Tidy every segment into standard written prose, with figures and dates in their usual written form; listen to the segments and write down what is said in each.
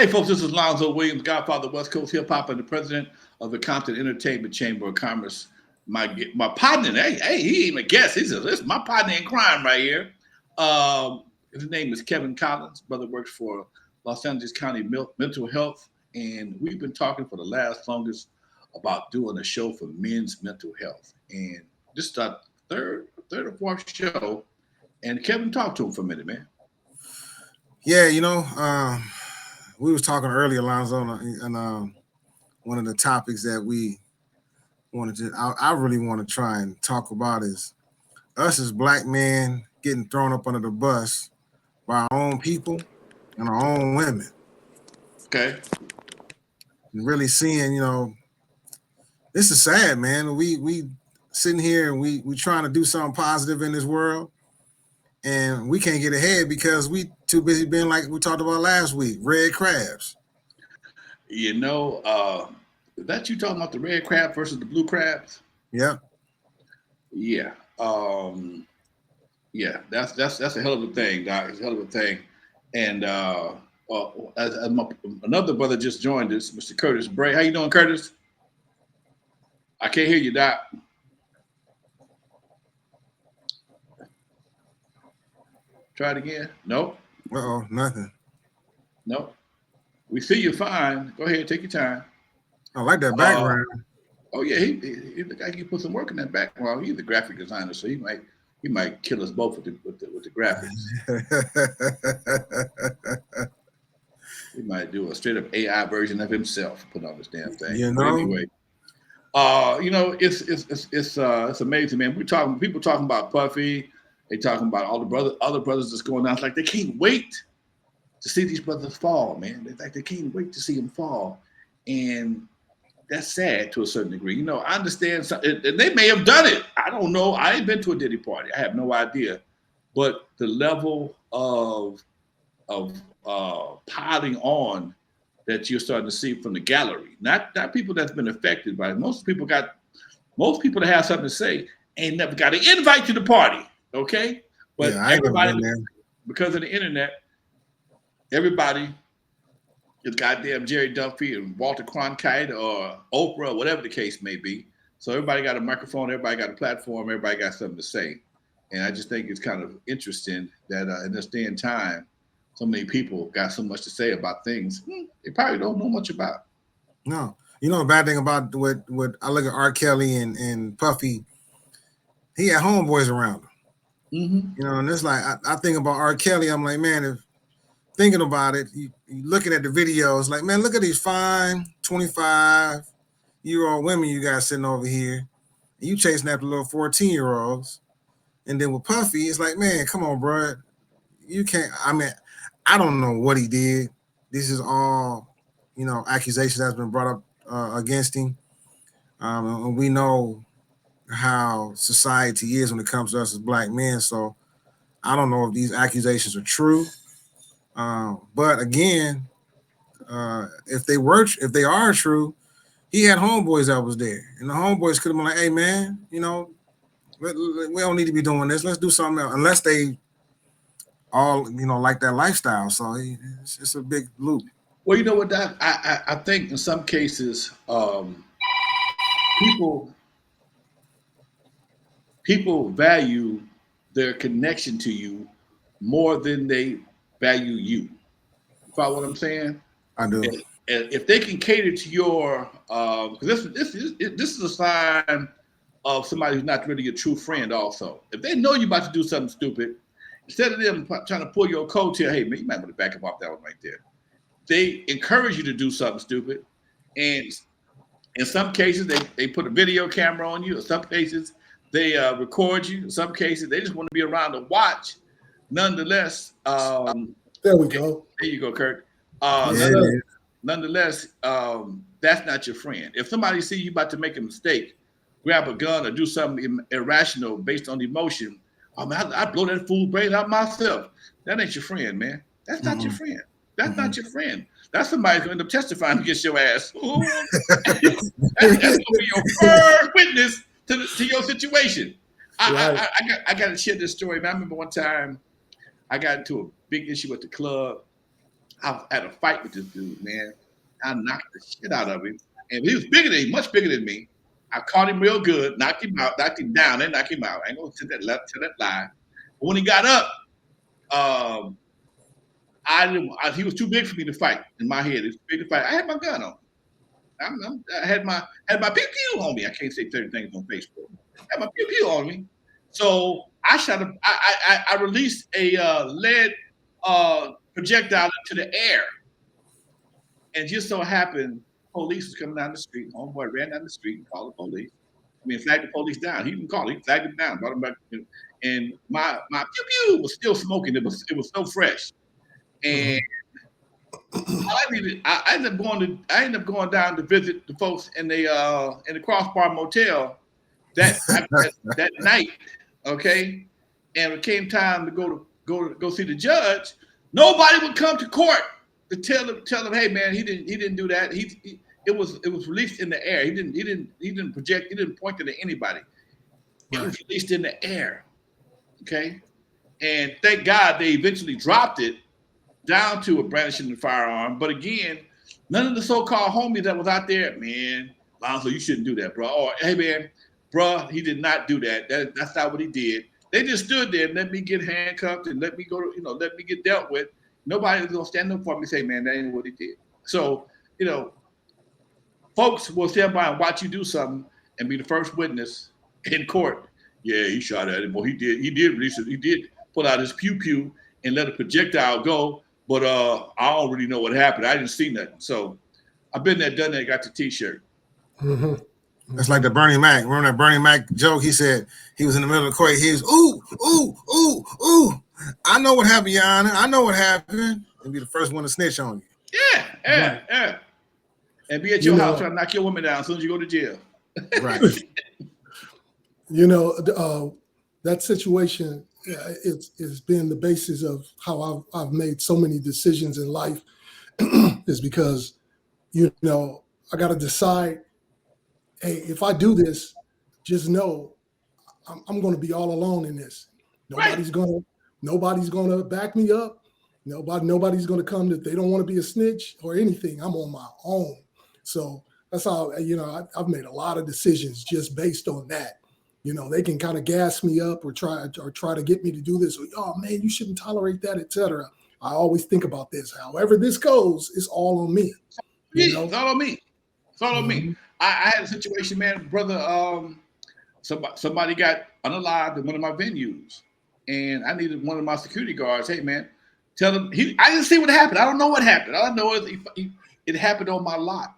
Hey, folks, this is Lonzo Williams, Godfather of West Coast Hip Hop, and the president of the Compton Entertainment Chamber of Commerce. My partner, hey, he ain't even a guest. He says, "This is my partner in crime right here." His name is Kevin Collins. Brother works for Los Angeles County Mental Health, and we've been talking for the last longest about doing a show for men's mental health. And this is our third or fourth show. And Kevin, talk to him for a minute, man. Yeah, we was talking earlier, Alonzo, and one of the topics that we wanted to, I really want to try and talk about is us as black men getting thrown up under the bus by our own people and our own women. Okay. And really seeing, this is sad, man. We sitting here and we trying to do something positive in this world, and we can't get ahead because we too busy being like we talked about last week, red crabs. Is that you talking about the red crab versus the blue crabs? Yeah. Yeah. Yeah, that's a hell of a thing, Doc. It's a hell of a thing. And another brother just joined us, Mr. Curtis Bray. How you doing, Curtis? I can't hear you, Doc. Try it again. Nope. Nothing. Nope. We see you fine. Go ahead, take your time. I like that background. Oh yeah, he look like he put some work in that background. He's a graphic designer, so he might kill us both with the graphics. He might do a straight up AI version of himself, put on this damn thing. But anyway, it's amazing, man. People talking about Puffy. They talking about all the other brothers that's going on. It's like they can't wait to see these brothers fall, man. It's like they can't wait to see them fall, and that's sad to a certain degree. I understand, and they may have done it. I don't know. I ain't been to a Diddy party. I have no idea. But the level of piling on that you're starting to see from the gallery, not people that's been affected by it. Most people that have something to say ain't never got an invite to the party. Okay, but everybody, because of the internet, everybody is goddamn Jerry Duffy and Walter Cronkite or Oprah or whatever the case may be. So everybody got a microphone, everybody got a platform, everybody got something to say. And I just think it's kind of interesting that in this day and time, so many people got so much to say about things they probably don't know much about. No. The bad thing about what I look at R. Kelly and Puffy, he had homeboys around him. Mm-hmm. And it's like, I think about R. Kelly, I'm like, man, if thinking about it, you looking at the videos, like, man, look at these fine 25-year-old women you got sitting over here. And you chasing after little 14-year-olds. And then with Puffy, it's like, man, come on, bro. You can't, I don't know what he did. This is all, accusations that's been brought up against him. And we know how society is when it comes to us as black men. So I don't know if these accusations are true. But again, if they are true, he had homeboys that was there, and the homeboys could have been like, "Hey, man, we don't need to be doing this. Let's do something else." Unless they all, like that lifestyle. So it's a big loop. Well, you know what, Doc? I think in some cases, people value their connection to you more than they value you. You follow what I'm saying? I do. And if they can cater to your, because this is a sign of somebody who's not really a true friend. Also, if they know you're about to do something stupid, instead of them trying to pull your coattail, hey man, you might want to back up off that one right there. They encourage you to do something stupid, and in some cases they put a video camera on you. In some cases they record you. In some cases they just want to be around to watch. Nonetheless, there we go. There you go, Kurt. Nonetheless, that's not your friend. If somebody see you about to make a mistake, grab a gun or do something irrational based on emotion, oh man, I blow that fool brain out myself. That ain't your friend, man. That's not your friend. That's not your friend. That's somebody who's going to end up testifying against your ass. That's going to be your first witness to your situation. I got to share this story. Man, I remember one time I got into a big issue at the club. I had a fight with this dude, man. I knocked the shit out of him. And he was bigger than much bigger than me. I caught him real good, knocked him out, knocked him down, and knocked him out. I ain't gonna tell that lie. But when he got up, he was too big for me to fight in my head. It was too big to fight. I had my gun on. I had my pew pew on me. I can't say certain things on Facebook. I had my pew pew on me. So I shot I released a lead projectile into the air. And just so happened, police was coming down the street. Homeboy ran down the street and called the police. I mean, flagged the police down. He didn't call. He flagged them down, brought them back. And my pew pew was still smoking. It was so fresh. And I ended up going down to visit the folks in the Crossbar Motel that night. Okay, and it came time to go see the judge. Nobody would come to court to tell him, hey man, he didn't do that. It was released in the air. He didn't project. He didn't point it at anybody. It was released in the air. Okay, and thank God they eventually dropped it down to a brandishing the firearm. But again, none of the so-called homies that was out there, man, Lonzo, you shouldn't do that, bro. Or hey man, bro, he did not do that. That's not what he did. They just stood there and let me get handcuffed and let me go, let me get dealt with. Nobody was gonna stand up for me and say, man, that ain't what he did. So, folks will stand by and watch you do something and be the first witness in court. Yeah, he shot at him. Well, he did release it. He did pull out his pew pew and let a projectile go. But I don't really know what happened. I didn't see nothing. So I've been there, done that, got the T-shirt. Mm-hmm. That's like the Bernie Mac. Remember that Bernie Mac joke? He said he was in the middle of the court. He was, ooh. I know what happened, Your Honor. I know what happened. And be the first one to snitch on you. Yeah. And be at your house trying to knock your woman down as soon as you go to jail. Right. That situation, it's been the basis of how I've made so many decisions in life is because, I got to decide, hey, if I do this, just know I'm going to be all alone in this. Nobody's going to back me up. Nobody's going to come that they don't want to be a snitch or anything. I'm on my own. So that's how, I've made a lot of decisions just based on that. They can kind of gas me up or try to get me to do this. Or, oh man, you shouldn't tolerate that, etc. I always think about this. However this goes, it's all on me. It's all on me. It's all on me. I had a situation, man, brother. Somebody got unalived in one of my venues, and I needed one of my security guards. Hey, man, tell him. I didn't see what happened. I don't know what happened. All I know is it happened on my lot.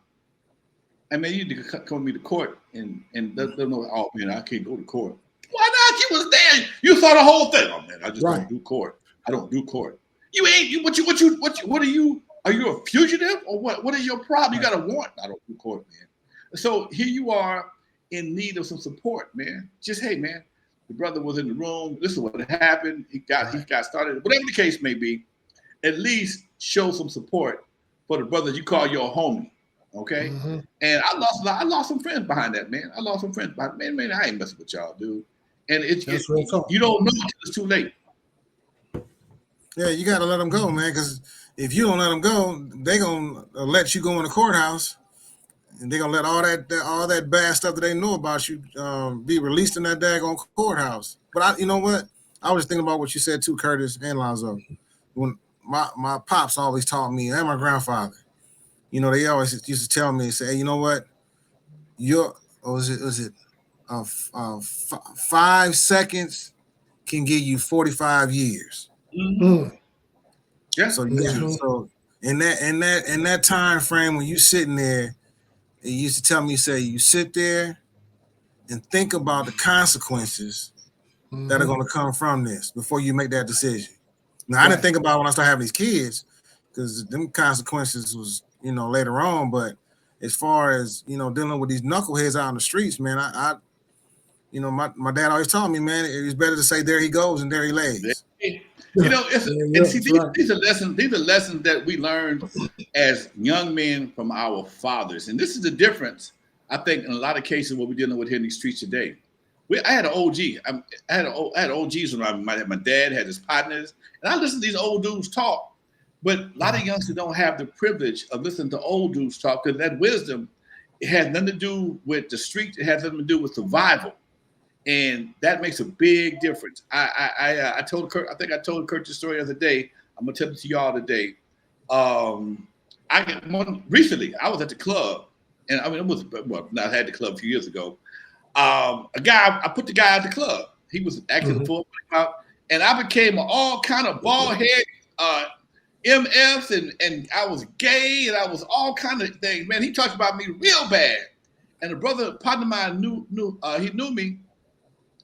I mean, you need to come with me to court and they'll know. Oh man, I can't go to court. Why not? You was there. You saw the whole thing. Oh man, I just don't do court. I don't do court. You ain't. What are you? Are you a fugitive or what? What is your problem? You got a warrant. I don't do court, man. So here you are in need of some support, man. Just hey, man, the brother was in the room. This is what happened. He got started. Whatever the case may be, at least show some support for the brothers you call your homie. Okay, and I lost some friends behind that, man. I ain't messing with y'all, dude. And you don't know until it's too late. Yeah, you got to let them go, man. Because if you don't let them go, they gonna let you go in the courthouse, and they gonna let all that bad stuff that they know about you be released in that daggone courthouse. But you know what? I was thinking about what you said too, Curtis and Lonzo. When my pops always taught me, and my grandfather. They always used to tell me, say, hey, you know what? 5 seconds can give you 45 years. Mm-hmm. Yeah. So in that time frame when you sitting there, it used to tell me, say, you sit there and think about the consequences that are going to come from this before you make that decision. Now, I didn't think about when I started having these kids because them consequences was later on, but as far as dealing with these knuckleheads out on the streets, man, my dad always taught me, man, it's better to say there he goes and there he lays. These are lessons that we learned as young men from our fathers, and this is the difference. I think in a lot of cases what we're dealing with here in these streets today. I had an OG. I had OGs when my dad had his partners, and I listened to these old dudes talk. But a lot of youngsters don't have the privilege of listening to old dudes talk, because that wisdom, it has nothing to do with the street. It has nothing to do with survival, and that makes a big difference. I told Kurt, I think I told Kurt the story the other day. I'm gonna tell it to y'all today. Recently I was at the club, and I mean it was, well, I had the club a few years ago. I put the guy at the club. He was acting full out, and I became all kind of bald head MFs, and I was gay, and I was all kind of things. Man, he talked about me real bad. And a partner of mine knew me.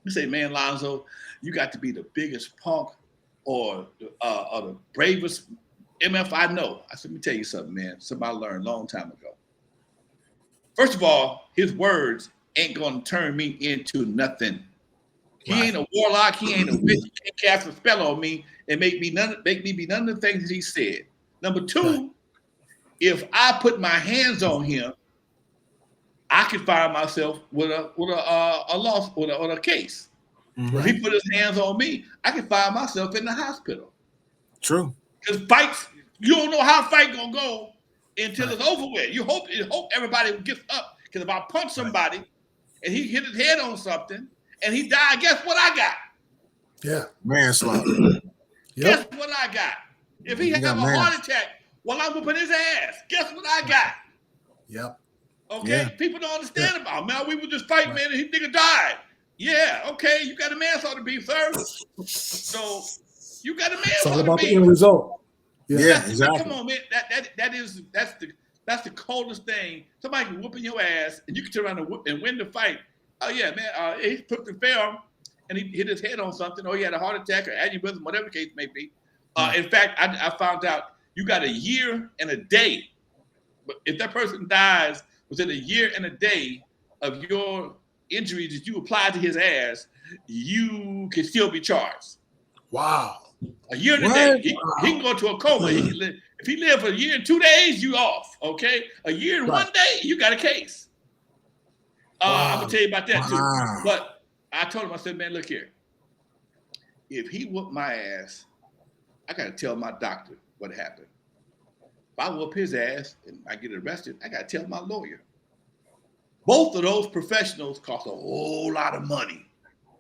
He said, "Man, Lonzo, you got to be the biggest punk or the bravest MF I know." I said, "Let me tell you something, man. Something I learned a long time ago. First of all, his words ain't gonna turn me into nothing. He ain't a warlock. He ain't a witch. He can't cast a spell on me and make me be none of the things that he said. Number two, if I put my hands on him, I could find myself with a loss or a case. If he put his hands on me, I could find myself in the hospital. True. Because fights, you don't know how a fight gonna go until it's over with. You hope everybody gets up. Because if I punch somebody and he hit his head on something and he died, guess what I got? Yeah. Manslaughter. Guess what I got? If he have a heart attack while I'm whooping his ass, guess what I got? Yep. Okay? Yeah. People don't understand about, man, we were just fighting, man, and he nigga died. Yeah, okay, you got a manslaughter beef, sir. So you got a manslaughter beef. It's all about the end result. Yeah, exactly. Come on, man. That's the coldest thing. Somebody can whoop in your ass, and you can turn around and win the fight. Oh yeah, man. He took the film and he hit his head on something, or he had a heart attack or aneurysm, whatever the case may be. In fact, I found out you got a year and a day. But if that person dies within a year and a day of your injuries that you applied to his ass, you can still be charged. Wow. A year and a day. He can go to a coma. If he lived for a year and 2 days, you off. Okay? A year and 1 day, you got a case. I'm going to tell you about that too. But I told him, I said, man, look here. If he whooped my ass, I got to tell my doctor what happened. If I whoop his ass and I get arrested, I got to tell my lawyer. Both of those professionals cost a whole lot of money.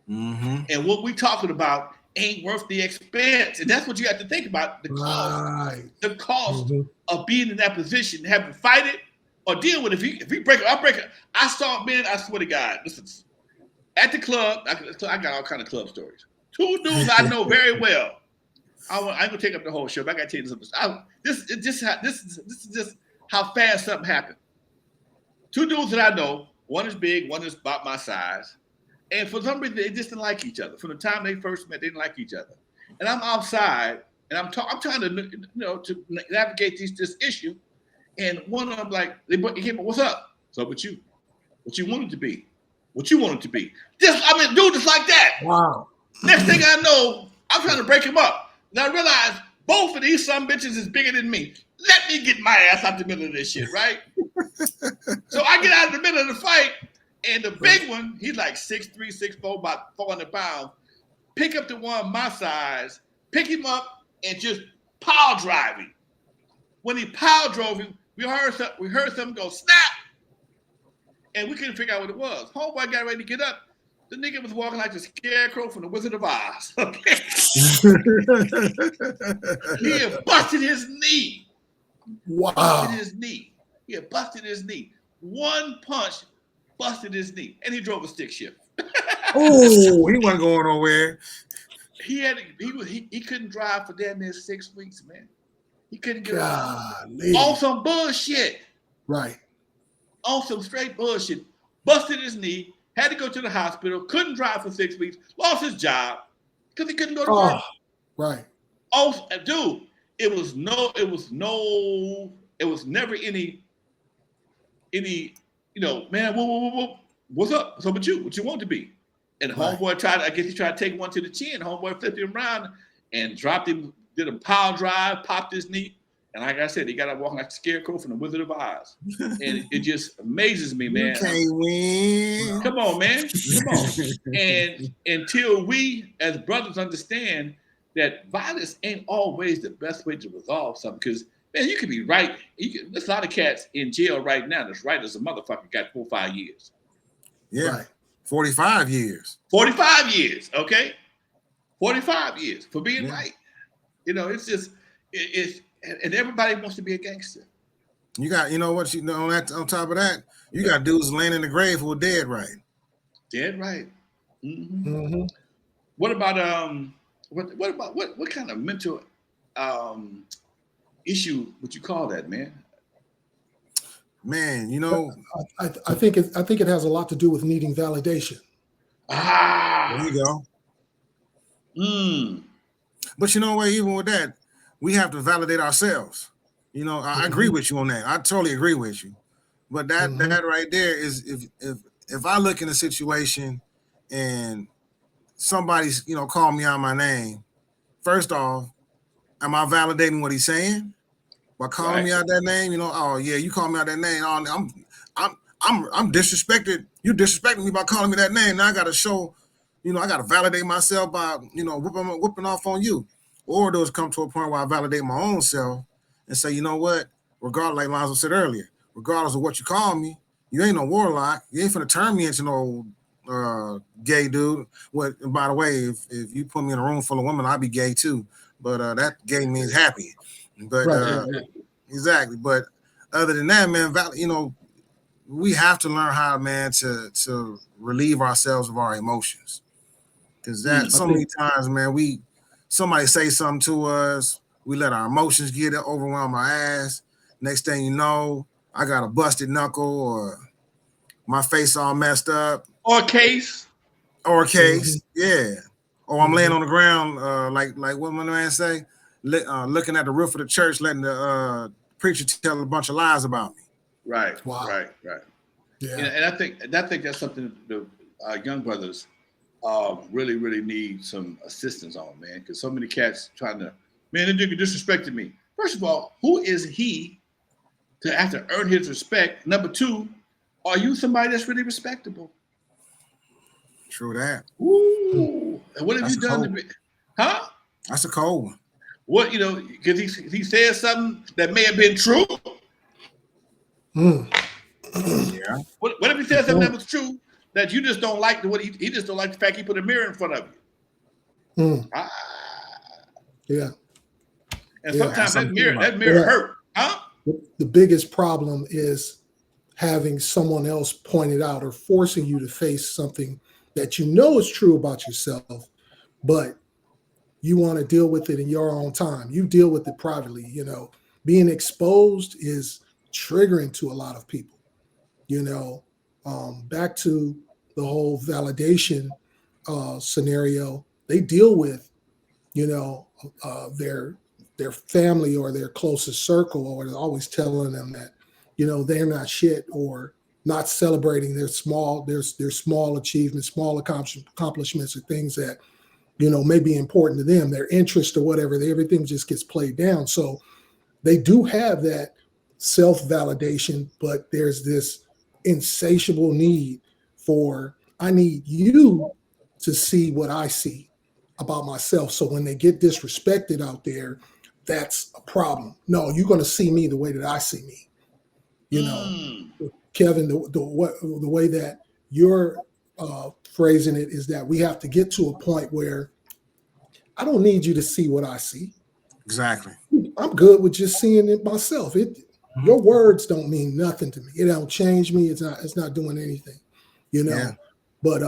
And what we talking about ain't worth the expense. And that's what you have to think about, the cost of being in that position, having to fight it or deal with it. If he break it, I break it. I swear to God, listen, at the club, I got all kind of club stories. Two dudes I know very well. I ain't gonna take up the whole show, but I gotta tell you something. This is just how fast something happened. Two dudes that I know, one is big, one is about my size. And for some reason, they just didn't like each other. From the time they first met, they didn't like each other. And I'm outside, and I'm trying to navigate this issue. And one of them like, what's up? What's up with you? What you want it to be? What you want it to be? Dude, just like that. Wow. Next thing I know, I'm trying to break him up. And I realize both of these some bitches is bigger than me. Let me get my ass out the middle of this shit, right? So I get out of the middle of the fight, and the big one, he's like 6'3", 6'4", about 400 pounds. Pick up the one my size, pick him up, and just power drive him. When he power drove him, we heard something go snap, and we couldn't figure out what it was. Homeboy got ready to get up. The nigga was walking like the scarecrow from the Wizard of Oz. Okay? He had busted his knee. Wow. Busted his knee. He had busted his knee. One punch busted his knee, and he drove a stick shift. Oh, he wasn't going nowhere. He couldn't drive for damn near 6 weeks, man. He couldn't get on some bullshit. Right. On some straight bullshit. Busted his knee, had to go to the hospital, couldn't drive for 6 weeks, lost his job because he couldn't go to work. Right. Also, dude, it was never any, man, what's up? What's up with you? What you want to be? And homeboy tried to take one to the chin. Homeboy flipped him around and dropped him, did a power drive, popped his knee. And like I said, he got up walking like a scarecrow from the Wizard of Oz. And it just amazes me, man. You can't win. Come on, man. Come on. And until we as brothers understand that violence ain't always the best way to resolve something. Because man, you can be right. There's a lot of cats in jail right now that's right as a motherfucker got 4 or 5 years. Yeah, Right. 45 years. 45 years, okay? 45 years for being Yeah. right. You know, it's just and everybody wants to be a gangster. You got, you know what, you know, on top of that, you got dudes laying in the grave who are dead right. Dead right. Mm-hmm. What about what kind of mental issue would you call that, man? Man, you know, I think it has a lot to do with needing validation. there Ah, you go. mm, But you know what, even with that, we have to validate ourselves. You know, I agree with you on that. I totally agree with you. But that right there is if I look in a situation and somebody's, you know, call me out my name, first off, am I validating what he's saying? By calling right. me out that name, you know, oh yeah, you call me out that name. Oh, I'm disrespected. You disrespecting me by calling me that name. Now I gotta show, you know, I gotta validate myself by, you know, whooping off on you. Or does come to a point where I validate my own self and say, you know what, regardless, like Lonzo said earlier, regardless of what you call me, you ain't no warlock. You ain't finna turn me into no gay dude. What? By the way, if you put me in a room full of women, I'd be gay too. But that gay means happy. But Right. exactly. But other than that, man, you know, we have to learn how, man, to relieve ourselves of our emotions. Because that so many times, man, somebody say something to us, we let our emotions get it, overwhelm our ass. Next thing you know, I got a busted knuckle or my face all messed up. Or case. Or a case, yeah. Or I'm laying on the ground, like what my man say, looking at the roof of the church, letting the preacher tell a bunch of lies about me. Right. Wow. Right. Yeah. And I think that's something the young brothers really, really need some assistance on, man. Because so many cats trying to, man, that nigga disrespected me. First of all, who is he to have to earn his respect? Number two, are you somebody that's really respectable? True that. Ooh, and what have That's you a done to cold be? Huh? That's a cold one. What, you know? Because he said something that may have been true. Mm. Yeah. What if he said something that was true that you just don't like? He just don't like the fact he put a mirror in front of you. Mm. Ah, Yeah. and Yeah. sometimes That's that mirror hurt, huh? The biggest problem is having someone else point it out or forcing you to face something that you know is true about yourself, but you want to deal with it in your own time. You deal with it privately. You know, being exposed is triggering to a lot of people. You know, back to the whole validation scenario, they deal with, you know, their family or their closest circle, or they're always telling them that, you know, they're not shit, or not celebrating their small achievements, small accomplishments, or things that, you know, may be important to them, their interest or whatever. Everything just gets played down. So they do have that self-validation, but there's this insatiable need for, I need you to see what I see about myself. So when they get disrespected out there, that's a problem. No, you're going to see me the way that I see me. You know, Kevin, the way that you're phrasing it is that we have to get to a point where I don't need you to see what I see. Exactly. I'm good with just seeing it myself. Your words don't mean nothing to me. It don't change me. It's not doing anything, you know. Yeah. But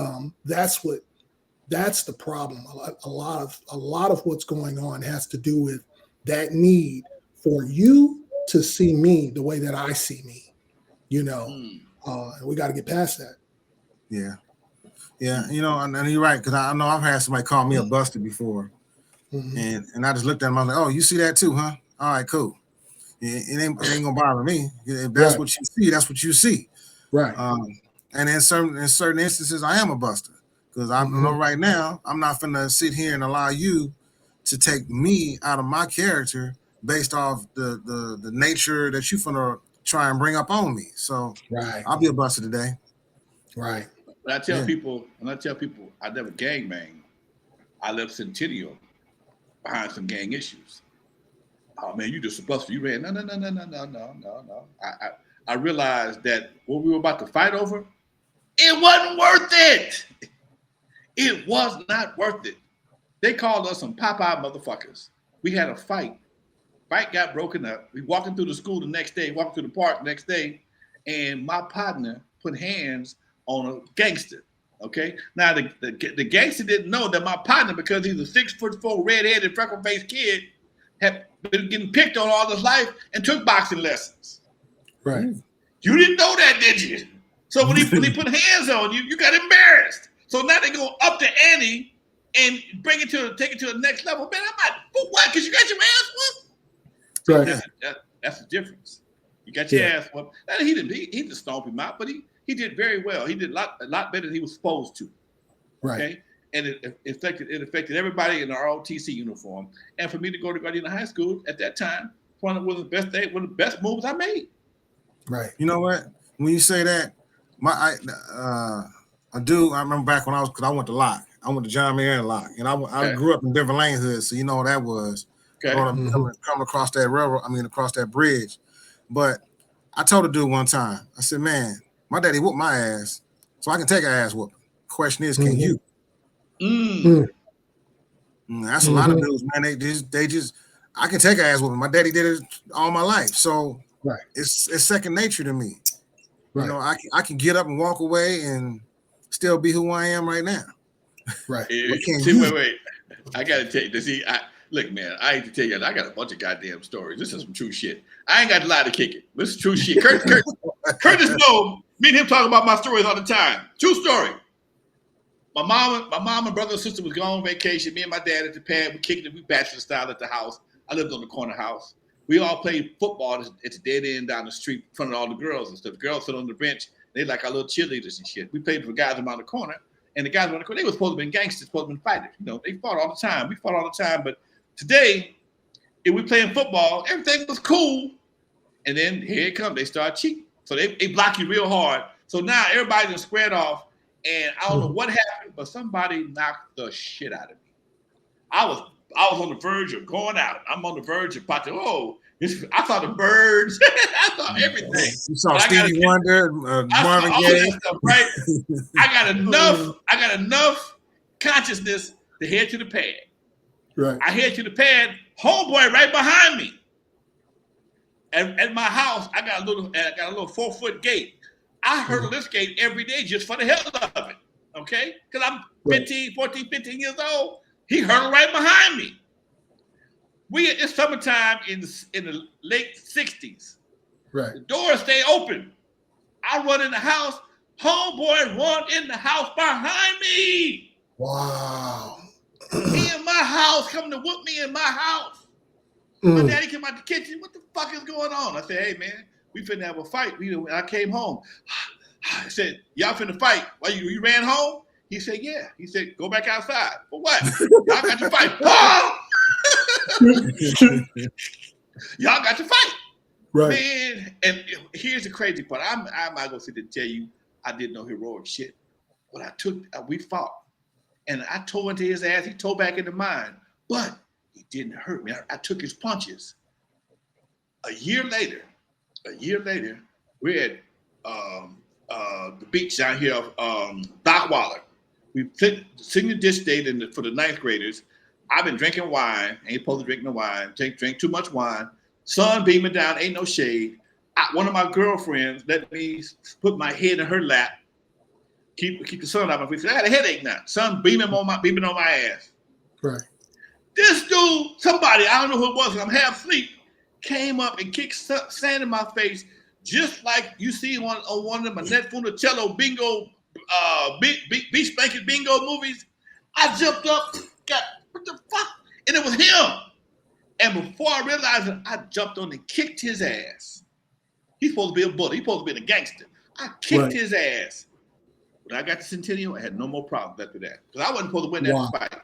that's the problem. A lot of what's going on has to do with that need for you to see me the way that I see me, you know. And we got to get past that. Yeah. Yeah. You know, and you're right, because I know I've had somebody call me a buster before. And I just looked at him. I was like, "Oh, you see that too, huh? All right, cool. It ain't gonna bother me. If that's what you see, that's what you see." Right. And in certain instances, I am a buster, because I know right now I'm not finna sit here and allow you to take me out of my character based off the nature that you finna try and bring up on me. So Right. I'll be a buster today. Right. When I tell people I never gangbang, I left Centennial. behind some gang issues. Oh man, you just supposed to. You ran. No. I realized that what we were about to fight over, it wasn't worth it. It was not worth it. They called us some Popeye motherfuckers. We had a fight. Fight got broken up. We walking through the school the next day, walking through the park the next day, and my partner put hands on a gangster. Okay. Now the gangster didn't know that my partner, because he's a 6'4", red-headed, freckle-faced kid, had been getting picked on all his life and took boxing lessons. Right. You didn't know that, did you? So when he put hands on you, you got embarrassed. So now they go up the ante and take it to the next level. Man, I'm like, for what? Because you got your ass whooped. Right. That's the difference. You got your ass whooped. He didn't. He just stomped him out, but he did very well. He did a lot better than he was supposed to. Right. Okay. And it affected everybody in the ROTC uniform. And for me to go to Gardena High School at that time, one of the best moves I made. Right. You know what? When you say that, I remember back when because I went to Locke. I went to John Marion Locke, and I grew up in different Lane hoods, so you know what that was. Okay. Coming across that railroad, across that bridge. But I told a dude one time, I said, man, my daddy whooped my ass, so I can take an ass whooping. Question is, can you? That's a lot of dudes, man. They just I can take an ass whooping. My daddy did it all my life, so it's second nature to me. Right. You know, I can get up and walk away and still be who I am right now. Right. Wait. I gotta tell you. Look, man, I hate to tell you, I got a bunch of goddamn stories. This is some true shit. I ain't got a lot to kick it. This is true shit. Curtis knows. Me and him talk about my stories all the time. True story. My mom and brother and sister was gone on vacation. Me and my dad at the pad, we kicked it. We bachelor style at the house. I lived on the corner house. We all played football at the dead end down the street in front of all the girls and stuff. The girls sit on the bench. They like our little cheerleaders and shit. We played for guys around the corner. And the guys around the corner, they were supposed to be gangsters, supposed to be fighters. You know, they fought all the time. We fought all the time. But today, if we playing football, everything was cool. And then here it comes. They start cheating. So they block you real hard. So now everybody just squared off. And I don't know what happened, but somebody knocked the shit out of me. I was on the verge of going out. I'm on the verge of I saw the birds. I saw everything. You saw Stevie Wonder, Marvin Gaye. Right? I got enough consciousness to head to the pad. Right. I head to the pad. Homeboy right behind me. At my house, I got a little 4-foot gate. I hurdle this gate every day just for the hell of it. Okay? Because I'm 14, 15 years old. He hurdled right behind me. It's summertime in the late 60s. Right. The doors stay open. I run in the house. Homeboy run in the house behind me. Wow. He in my house, coming to whoop me in my house. My daddy came out the kitchen. What the fuck is going on? I said, hey, man, we finna have a fight. I came home. I said, y'all finna fight. Why you ran home? He said, yeah. He said, go back outside. For what? Y'all got to fight. Oh! Y'all got to fight. Right. Man, and here's the crazy part. I'm not going to sit there and tell you I did no heroic shit. But we fought. And I tore into his ass. He tore back into mine. But he didn't hurt me. I took his punches. A year later, we're at the beach down here of Dockwaller. We senior dish date for the ninth graders. I've been drinking wine. Ain't supposed to drink no wine. Drink too much wine. Sun beaming down. Ain't no shade. One of my girlfriends let me put my head in her lap. Keep the sun out of my face. I had a headache now. Sun beaming on my ass. Right. This dude, somebody, I don't know who it was, I'm half asleep, came up and kicked sand in my face, just like you see on one of them Annette Funicello bingo, beach spanking bingo movies. I jumped up, what the fuck? And it was him. And before I realized it, I jumped on and kicked his ass. He's supposed to be a bully. He's supposed to be a gangster. I kicked his ass. When I got to Centennial, I had no more problems after that. Because I wasn't supposed to win that fight.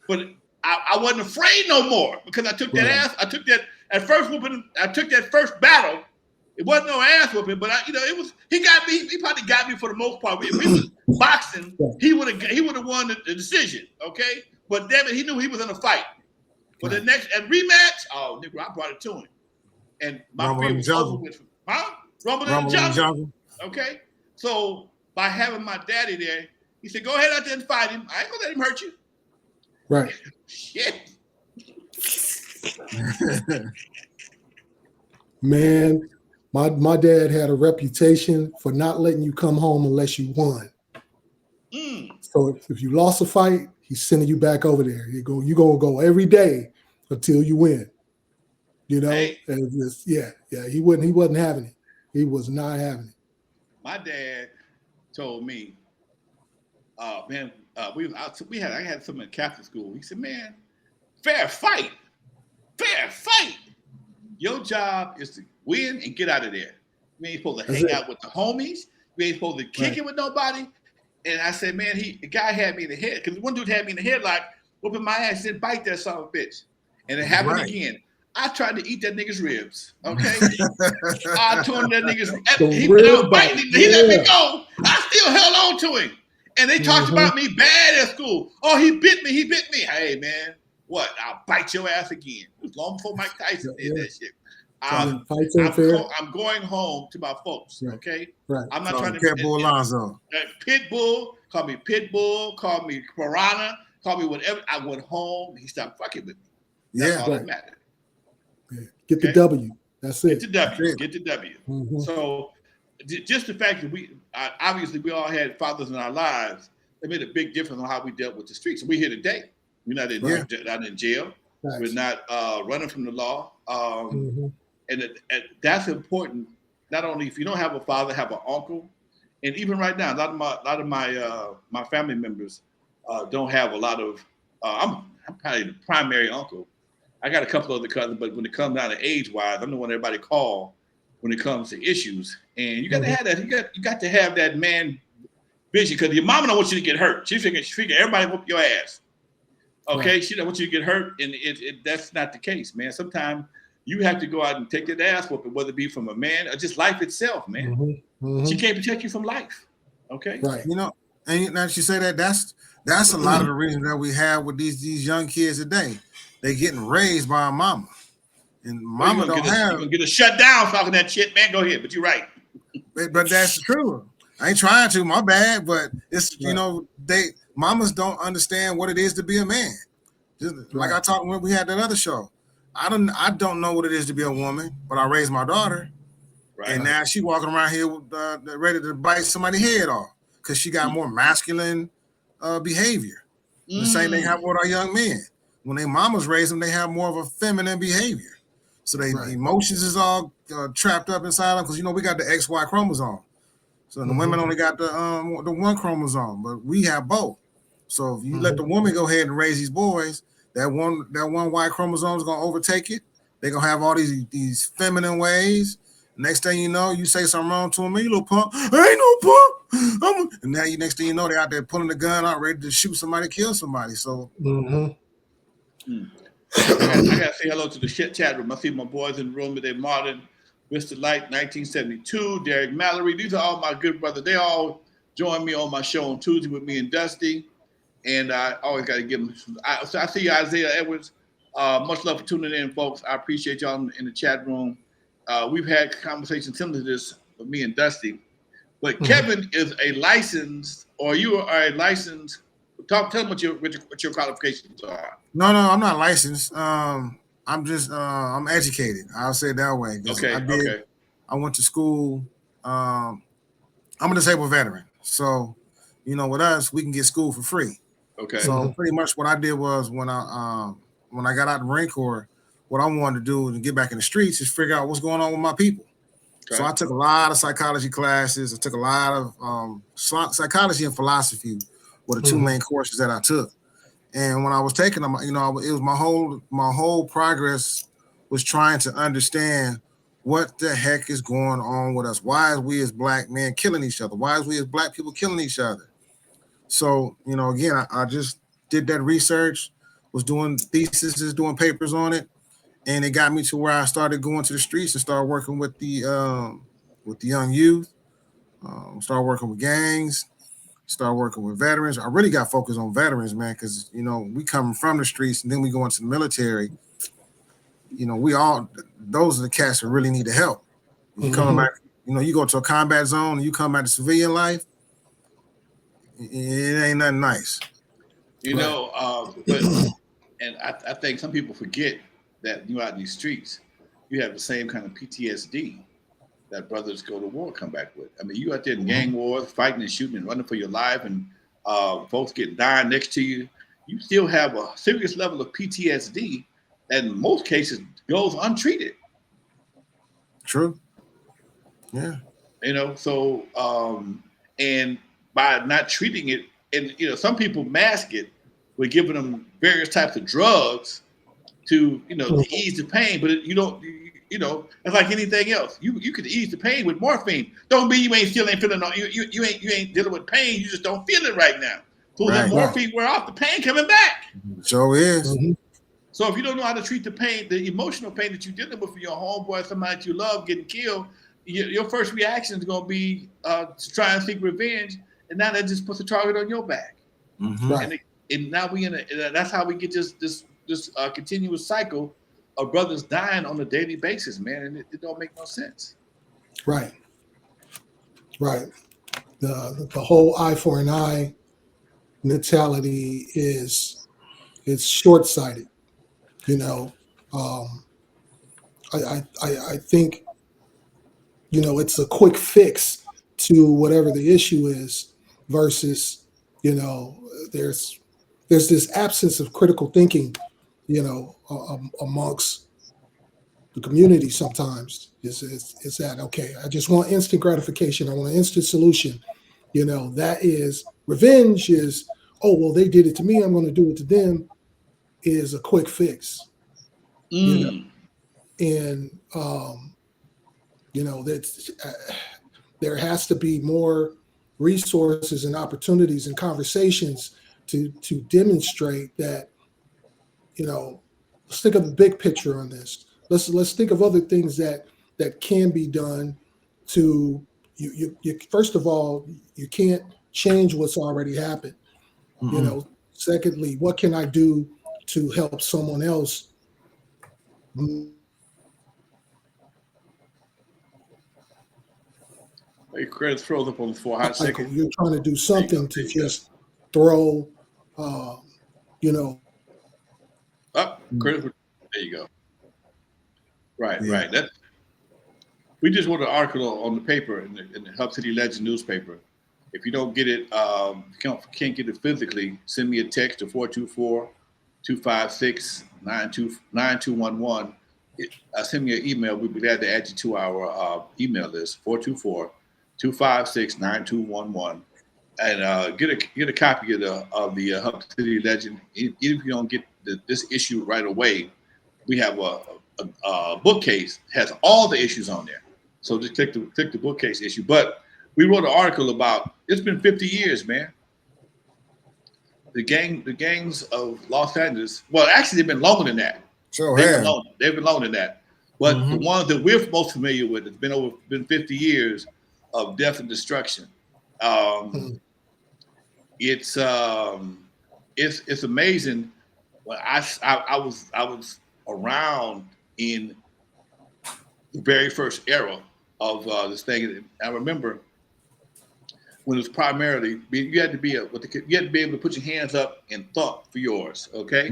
But I wasn't afraid no more because I took that ass. I took that at first whooping. I took that first battle. It wasn't no ass whooping, but it was. He got me. He probably got me for the most part. If we was boxing, he would have won the decision. Okay, but damn it, he knew he was in a fight. For the next and rematch, oh, nigga, I brought it to him. And my Rumble fear in the was over Jungle. with. Huh? Rumble in Rumble the in the Jungle. Jungle. Okay. So by having my daddy there, he said, go ahead out there and fight him. I ain't gonna let him hurt you. Right. Shit. Man, my dad had a reputation for not letting you come home unless you won. So if you lost a fight, he's sending you back over there. You're gonna go every day until you win. You know, Hey. and just, yeah. He wasn't having it. He was not having it. My dad told me, man, I had something in Catholic school. He said, man, fair fight. Your job is to win and get out of there. You ain't supposed to hang out with the homies. You ain't supposed to kick it with nobody. And I said, man, the guy had me in the head, because one dude had me in the headlock, whooping my ass, didn't bite that son of a bitch. And it happened again. I tried to eat that nigga's ribs. Okay. I torn that nigga's he let me go. I still held on to him. And they talked about me bad at school. Oh, he bit me. Hey, man, what? I'll bite your ass again. It was long before Mike Tyson did that shit. I'm going home to my folks. Okay. Right. I'm not trying to Pitbull Alonzo. Pitbull, call me Pitbull, call me Piranha, call me whatever. I went home. He stopped fucking with me. That's all that mattered. Get the W. That's it. Get the W. So just the fact that we obviously we all had fathers in our lives, it made a big difference on how we dealt with the streets. We're here today. We're not in jail. Nice. We're not running from the law. And that's important. Not only if you don't have a father, have an uncle. And even right now, a lot of my family members don't have a lot of. I'm probably the primary uncle. I got a couple other cousins, but when it comes down to age-wise, I'm the one everybody call when it comes to issues. And you got to have that. You got to have that man vision, because your mama don't want you to get hurt. She figure everybody whoop your ass. Okay, right. She don't want you to get hurt, and that's not the case, man. Sometimes you have to go out and take that ass whooping, whether it be from a man or just life itself, man. She can't protect you from life. Okay, right? You know, and now that you say that, that's a lot of the reason that we have with these young kids today. They getting raised by a mama, and mama don't have. You're gonna get a shut down talking that shit, man. Go ahead, but you're right. But that's true. I ain't trying to. My bad, but it's you know mamas don't understand what it is to be a man. Just like I talked when we had that other show. I don't know what it is to be a woman, but I raised my daughter, and now she walking around here with, ready to bite somebody's head off because she got more masculine behavior. The same thing happened with our young men. When their mamas raise them, they have more of a feminine behavior. So their emotions is all trapped up inside them because you know we got the XY chromosome. So the women only got the one chromosome, but we have both. So if you let the woman go ahead and raise these boys, that one Y chromosome is gonna overtake it. They're gonna have all these feminine ways. Next thing you know, you say something wrong to them, you little punk. I ain't no punk. And now next thing you know, they're out there pulling the gun out, ready to shoot somebody, kill somebody. So I gotta say hello to the chat room. I see my boys in the room today. Martin, Mr. Light, 1972, Derek Mallory. These are all my good brothers. They all join me on my show on Tuesday with me and Dusty. And I always got to give them. So I see you, Isaiah Edwards. Much love for tuning in, folks. I appreciate y'all in the chat room. We've had conversations similar to this with me and Dusty. But Kevin is a licensed, or you are a licensed. Tell them what your qualifications are. No, I'm not licensed. I'm just I'm educated. I'll say it that way. Okay. I went to school. I'm a disabled veteran, so you know, with us, we can get school for free. Okay. So pretty much what I did was when I got out of the Marine Corps, what I wanted to do to get back in the streets is figure out what's going on with my people. Okay. So I took a lot of psychology classes. I took a lot of psychology and philosophy were the two main courses that I took. And when I was taking them, you know, it was my whole progress was trying to understand what the heck is going on with us. Why is we as black men killing each other? Why is we as black people killing each other? So, you know, again, I just did that research, was doing theses, doing papers on it, and it got me to where I started going to the streets and started working with the young youth, started working with gangs, start working with veterans. I really got focused on veterans, man, because we come from the streets and then we go into the military. We all, those are the cats that really need the help. You coming back, you go to a combat zone and you come back to civilian life, it ain't nothing nice. But and I think some people forget that out in these streets, you have the same kind of PTSD that brothers go to war come back with. I mean, you out there in gang wars, fighting and shooting and running for your life, and folks dying next to you. You still have a serious level of PTSD that in most cases goes untreated. True. Yeah. So and by not treating it, and some people mask it with giving them various types of drugs to to ease the pain, but it's like anything else. You could ease the pain with morphine. Don't mean you still ain't feeling you ain't dealing with pain. You just don't feel it right now. So that morphine wear off, the pain coming back. So is. So if you don't know how to treat the pain, the emotional pain that you're dealing with for your homeboy, somebody that you love getting killed, your first reaction is going to be to try and seek revenge, and now that just puts a target on your back. And now that's how we get this continuous cycle of brothers dying on a daily basis, man, and it don't make no sense. Right. The whole eye for an eye mentality is short-sighted. I think it's a quick fix to whatever the issue is versus there's this absence of critical thinking amongst the community sometimes is that okay, I just want instant gratification, I want an instant solution. That is revenge is, oh well, they did it to me, I'm going to do it to them, is a quick fix. And that's there has to be more resources and opportunities and conversations to demonstrate that let's think of the big picture on this. Let's think of other things that can be done to you first of all, you can't change what's already happened. Secondly, what can I do to help someone else? Your credits froze up on 4 hot seconds. You're trying to do something to just throw, Credits. There you go. Right. We just wrote an article on the paper in the Hub City Legend newspaper. If you don't get it, can't get it physically, send me a text to 424-256-9211. Send me an email. We'd be glad to add you to our email list, 424-256-9211. And get a copy of the Hub City Legend. Even if you don't get this issue right away, we have a bookcase has all the issues on there. So just click the bookcase issue. But we wrote an article about it's been 50 years, man. The gangs of Los Angeles. Well, actually, they've been longer than that. Sure, they've been longer than that. But the ones that we're most familiar with, it's been 50 years of death and destruction. It's amazing. When I was around in the very first era of this thing. I remember when it was primarily you had to be able to put your hands up and thought for yours. Okay,